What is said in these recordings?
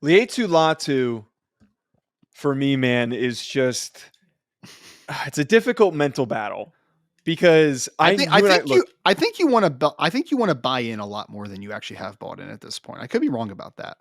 Laiatu Latu, for me, man, is just it's a difficult mental battle because you and I look. I think you want to I think you want to buy in a lot more than you actually have bought in at this point. I could be wrong about that.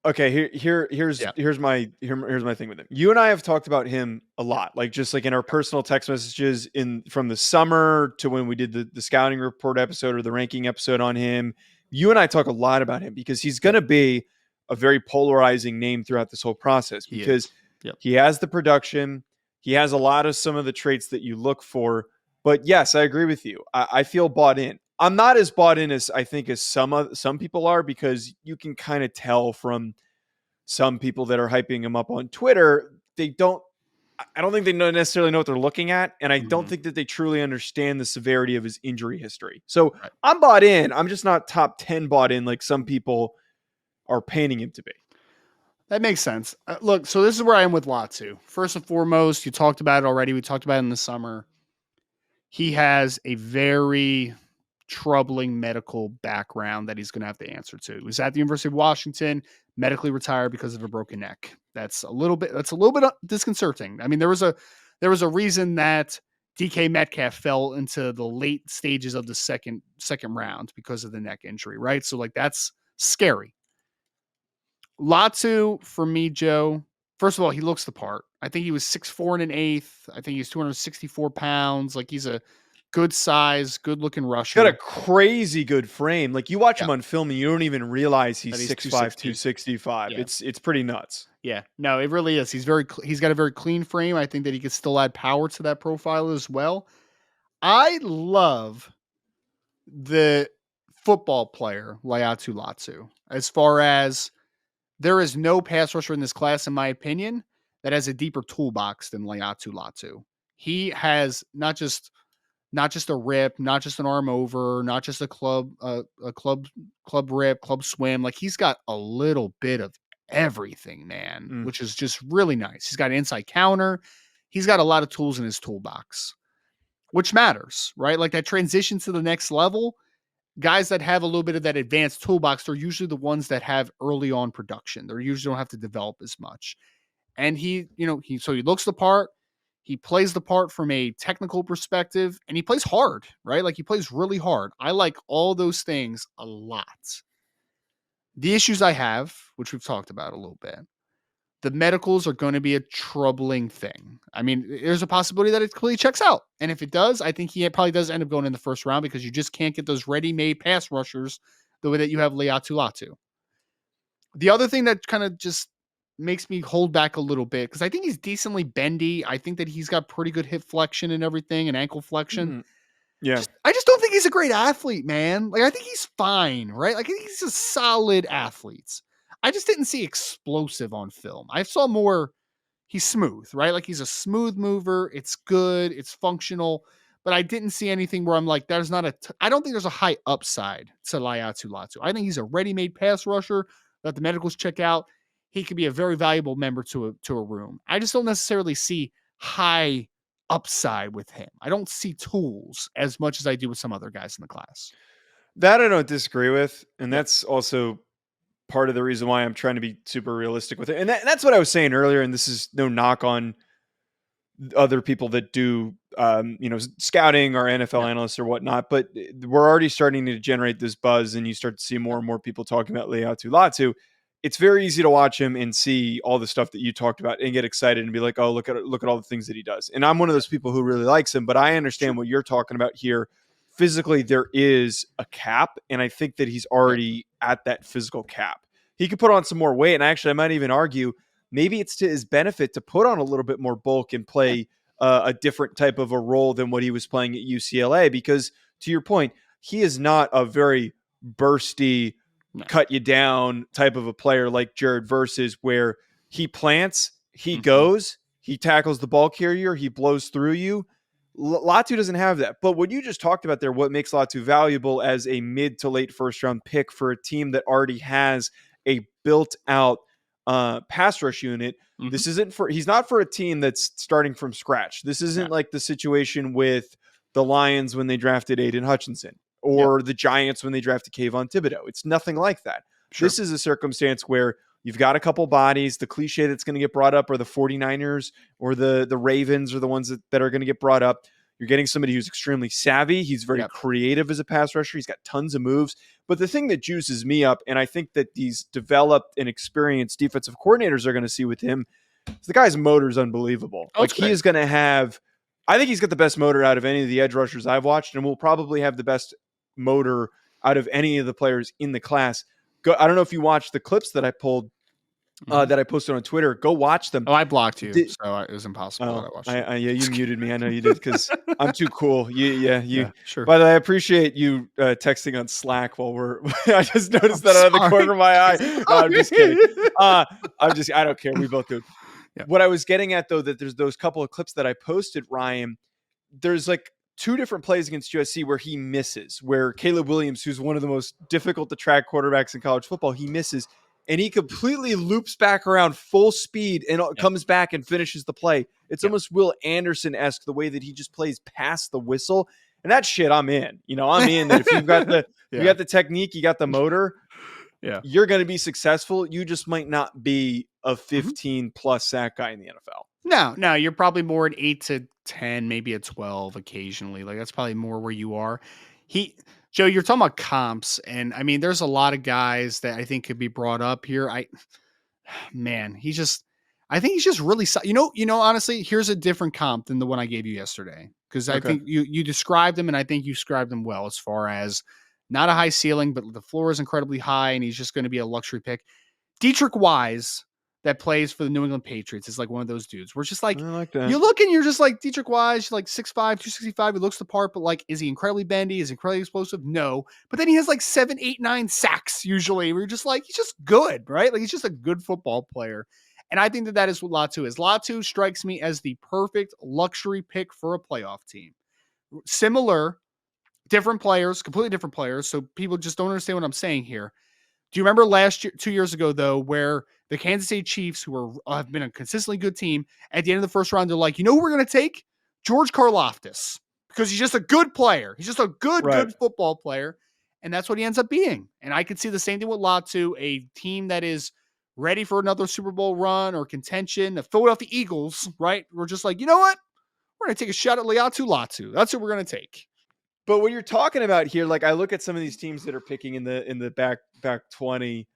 Okay, Yeah. here's my thing with him. You and I have talked about him a lot, like just like in our personal text messages in from the summer to when we did the scouting report episode or the ranking episode on him. You and I talk a lot about him because he's going Yep. to be a very polarizing name throughout this whole process He because is. Yep. he has the production, he has a lot of some of the traits that you look for. But yes, I agree with you. I feel bought in. I'm not as bought in as I think as some people are because you can kind of tell from some people that are hyping him up on Twitter, I don't think they necessarily know what they're looking at. And I don't Mhm. think that they truly understand the severity of his injury history. So Right. I'm bought in. I'm just not top 10 bought in like some people are painting him to be. That makes sense. Look, so this is where I am with Latu. First and foremost, you talked about it already. We talked about it in the summer. He has a very troubling medical background that he's going to have to answer to. He was at the University of Washington, medically retired because of a broken neck. That's a little bit disconcerting. I mean, there was a reason that DK Metcalf fell into the late stages of the second round because of the neck injury, right? So like that's scary. Latu, for me, Joe, first of all, he looks the part. I think he was 6'4" and an eighth. I think he's 264 pounds. Like he's a good size, good looking He's got a rusher. crazy good frame. Like you watch Yeah. him on film and you don't even realize he's That he's 6'5, 260. 265. Yeah. It's pretty nuts. Yeah. No, it really is. He's got a very clean frame. I think that he could still add power to that profile as well. I love the football player, Laiatu Latu, as far as there is no pass rusher in this class, in my opinion, that has a deeper toolbox than Laiatu Latu. He has not just a rip, not just an arm over, not just a club rip, club swim. Like he's got a little bit of everything, man, Mm. which is just really nice. He's got an inside counter. He's got a lot of tools in his toolbox, which matters, right? Like that transition to the next level. Guys that have a little bit of that advanced toolbox, they're usually the ones that have early on production. They usually don't have to develop as much. And he looks the part. He plays the part from a technical perspective and he plays hard, right? Like he plays really hard. I like all those things a lot. The issues I have, which we've talked about a little bit, the medicals are going to be a troubling thing. I mean, there's a possibility that it completely checks out. And if it does, I think he probably does end up going in the first round because you just can't get those ready-made pass rushers the way that you have Laiatu Latu. The other thing that kind of just makes me hold back a little bit because I think he's decently bendy. I think that he's got pretty good hip flexion and everything and ankle flexion. Mm. Yeah. I just don't think he's a great athlete, man. Like I think he's fine, right? Like I think he's a solid athlete. I just didn't see explosive on film. I saw more he's smooth, right? Like he's a smooth mover. It's good, it's functional, but I didn't see anything where I'm like, there's not I don't think there's a high upside to Laiatu Latu. I think he's a ready-made pass rusher that the medicals check out. He could be a very valuable member to a room. I just don't necessarily see high upside with him. I don't see tools as much as I do with some other guys in the class. That I don't disagree with. And Yep. that's also part of the reason why I'm trying to be super realistic with it. And that's what I was saying earlier. And this is no knock on other people that do, scouting or NFL Yep. analysts or whatnot, but we're already starting to generate this buzz and you start to see more and more people talking about Laiatu Latu. It's very easy to watch him and see all the stuff that you talked about and get excited and be like, oh, look at all the things that he does. And I'm one of those people who really likes him, but I understand what you're talking about here. Physically, there is a cap, and I think that he's already at that physical cap. He could put on some more weight, and actually, I might even argue maybe it's to his benefit to put on a little bit more bulk and play a different type of a role than what he was playing at UCLA. Because to your point, he is not a very bursty, cut you down type of a player like Jared Versus, where he plants, he goes, he tackles the ball carrier, he blows through you. Latu doesn't have that. But what you just talked about there, what makes Latu valuable as a mid to late first round pick for a team that already has a built out pass rush unit. This isn't he's not for a team that's starting from scratch. This isn't like the situation with the Lions when they drafted Aiden Hutchinson or the Giants when they drafted Kayvon Thibodeau. It's nothing like that. Sure. This is a circumstance where You've got a couple bodies. The cliche that's going to get brought up are the 49ers or the Ravens are the ones that are going to get brought up. You're getting somebody who's extremely savvy. He's very creative as a pass rusher. He's got tons of moves. But the thing that juices me up, and I think that these developed and experienced defensive coordinators are going to see with him, is the guy's motor is unbelievable. Like he is going to have, I think he's got the best motor out of any of the edge rushers I've watched, and will probably have the best motor out of any of the players in the class. I don't know if you watched the clips that I pulled that I posted on Twitter. Go watch them. Oh, I blocked you, so it was impossible that I watched it. Yeah, you muted me. I know you did because I'm too cool. You. Sure. By the way, I appreciate you texting on Slack while we're. I just noticed that out of the corner of my eye. No, I'm just kidding. I don't care. We both do. Yeah. What I was getting at though, that there's those couple of clips that I posted, Ryan. There's like 2 different plays against USC where he misses, where Caleb Williams, who's one of the most difficult to track quarterbacks in college football, he misses. And he completely loops back around full speed and comes back and finishes the play. It's almost Will Anderson-esque the way that he just plays past the whistle. And that shit, I'm in. I'm in that if you've got the you got the technique, you got the motor, you're going to be successful. You just might not be a 15-plus sack guy in the NFL. No, you're probably more an 8 to 10, maybe a 12 occasionally. Like that's probably more where you are. Joe, you're talking about comps, and I mean, there's a lot of guys that I think could be brought up here. I think he's just really, honestly, here's a different comp than the one I gave you yesterday. Cause I think you described him and I think you described him well as far as not a high ceiling, but the floor is incredibly high and he's just going to be a luxury pick. Dietrich Wise, that plays for the New England Patriots, is like one of those dudes. We're just like, you look and you're just like Dietrich Wise, like 6'5", 265. He looks the part, but like, is he incredibly bendy? Is he incredibly explosive? No. But then he has like 7, 8, 9 sacks usually. We're just like, he's just good, right? Like he's just a good football player. And I think that is what Latu is. Latu strikes me as the perfect luxury pick for a playoff team. Similar, different players, completely different players. So people just don't understand what I'm saying here. Do you remember last year, 2 years ago, though, where the Kansas City Chiefs, who have been a consistently good team, at the end of the first round, they're like, you know who we're going to take? George Karlaftis, because he's just a good player. He's just a good football player. And that's what he ends up being. And I could see the same thing with Latu, a team that is ready for another Super Bowl run or contention. The Philadelphia Eagles, right? We're just like, you know what? We're going to take a shot at Laiatu Latu. That's what we're going to take. But what you're talking about here, like I look at some of these teams that are picking in the back 20,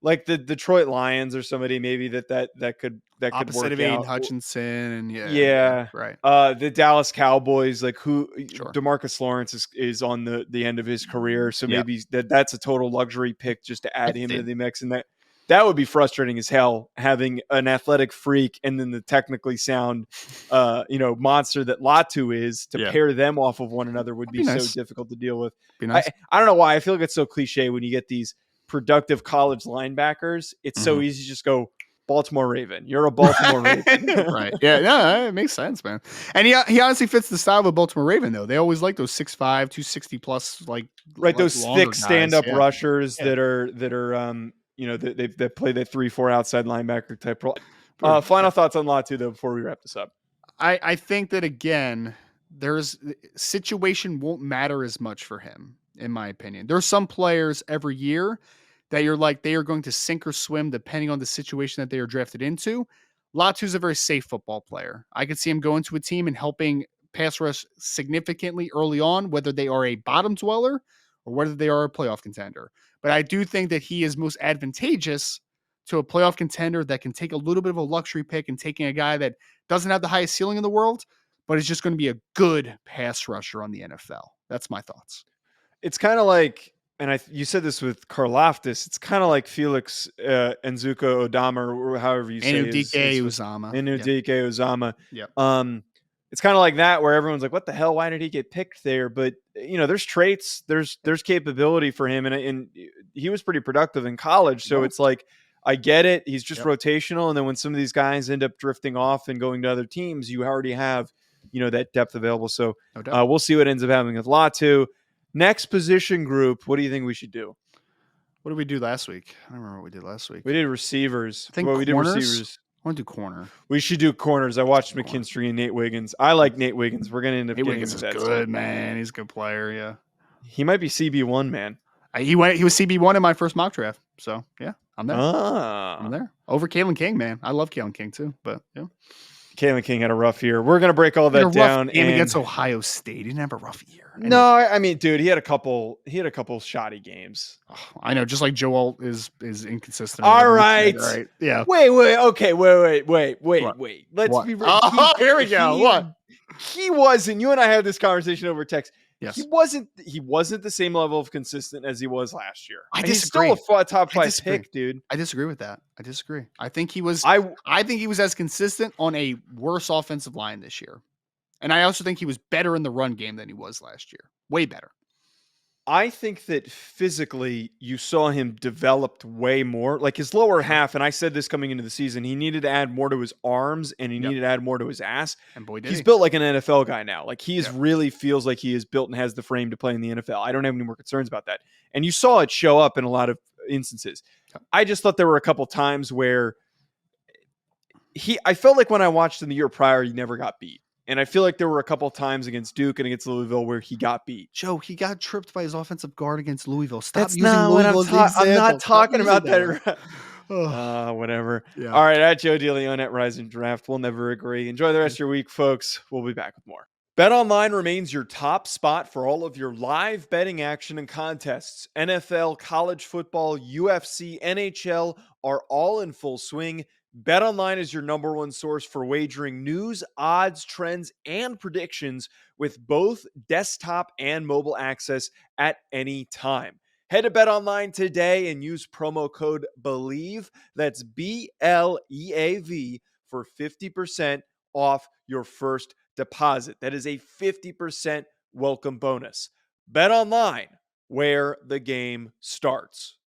like the Detroit Lions or somebody maybe that could opposite work of Aiden out. Hutchinson and right. The Dallas Cowboys, like DeMarcus Lawrence is on the end of his career, so maybe that's a total luxury pick just to add him to the mix, and that would be frustrating as hell, having an athletic freak and then the technically sound, monster that Latu is to pair them off of one another would be nice. So difficult to deal with. Nice. I don't know why. I feel like it's so cliche when you get these productive college linebackers. It's so easy to just go Baltimore Raven. You're a Baltimore Raven. Right. Yeah. No, it makes sense, man. And he honestly fits the style of a Baltimore Raven, though. They always like those 6'5", 260 plus, like those thick stand-up rushers that are they play that 3-4 outside linebacker type role. Final thoughts on Latu though before we wrap this up. I think that again, there's situation won't matter as much for him, in my opinion. There's some players every year that you're like they are going to sink or swim depending on the situation that they are drafted into. Latu's a very safe football player. I could see him going to a team and helping pass rush significantly early on, whether they are a bottom dweller or whether they are a playoff contender. But I do think that he is most advantageous to a playoff contender that can take a little bit of a luxury pick and taking a guy that doesn't have the highest ceiling in the world, but is just going to be a good pass rusher on the NFL. That's my thoughts. It's kind of like, and you said this with Karlaftis, it's kind of like Felix Nzuko Odama, or however you say it. Enudike Uzama. Yep. It's kind of like that where everyone's like, what the hell? Why did he get picked there? But, there's traits, there's capability for him. And he was pretty productive in college. So it's like, I get it. He's just rotational. And then when some of these guys end up drifting off and going to other teams, you already have, that depth available. So we'll see what ends up happening with Latu. Next position group, what do you think we should do? What did we do last week? I don't remember what we did last week. We did receivers. I think we did receivers. I want to do corner. We should do corners. I watched McKinstry and Nate Wiggins. I like Nate Wiggins. We're going to end up Nate getting Wiggins him. Is good, man. He's a good player, yeah. He might be CB1, man. He was CB1 in my first mock draft. So, yeah. I'm there. I'm Ah. there. Over Kalen King, man. I love Kalen King too, but yeah. Kalen King had a rough year. We're going to break all He had a that rough down. game against And Ohio State. He didn't have a rough year. no, Anyway, I mean, dude, he had a couple shoddy games. I know, just like Joel is inconsistent or All whatever you said, right. right? Yeah. Wait. Okay. What? Wait. Let's What? be real. Oh, here we go. What? He wasn't. You and I had this conversation over text. He Yes. wasn't the same level of consistent as he was last year. I And he's still disagree. a top I 5 disagree. pick, dude. I disagree with that. I disagree. I think he was I as consistent on a worse offensive line this year. And I also think he was better in the run game than he was last year. Way better. I think that physically you saw him developed way more. Like his lower half, and I said this coming into the season, he needed to add more to his arms and he Yep. needed to add more to his ass. And boy, did He's he. built like an NFL guy now. Like he is Yep. really feels like he is built and has the frame to play in the NFL. I don't have any more concerns about that. And you saw it show up in a lot of instances. Yep. I just thought there were a couple times where I felt like when I watched him the year prior, he never got beat. And I feel like there were a couple times against Duke and against Louisville where he got beat. Joe, he got tripped by his offensive guard against Louisville. Stop That's using not what Louisville as the example. I'm not talking about that. Whatever. Yeah. All right, at Joe DeLeone at Rising Draft. We'll never agree. Enjoy the rest of your week, folks. We'll be back with more. BetOnline remains your top spot for all of your live betting action and contests. NFL, college football, UFC, NHL are all in full swing. BetOnline is your number one source for wagering news, odds, trends, and predictions with both desktop and mobile access at any time. Head to BetOnline today and use promo code BELIEVE, that's BLEAV, for 50% off your first deposit. That is a 50% welcome bonus. BetOnline, where the game starts.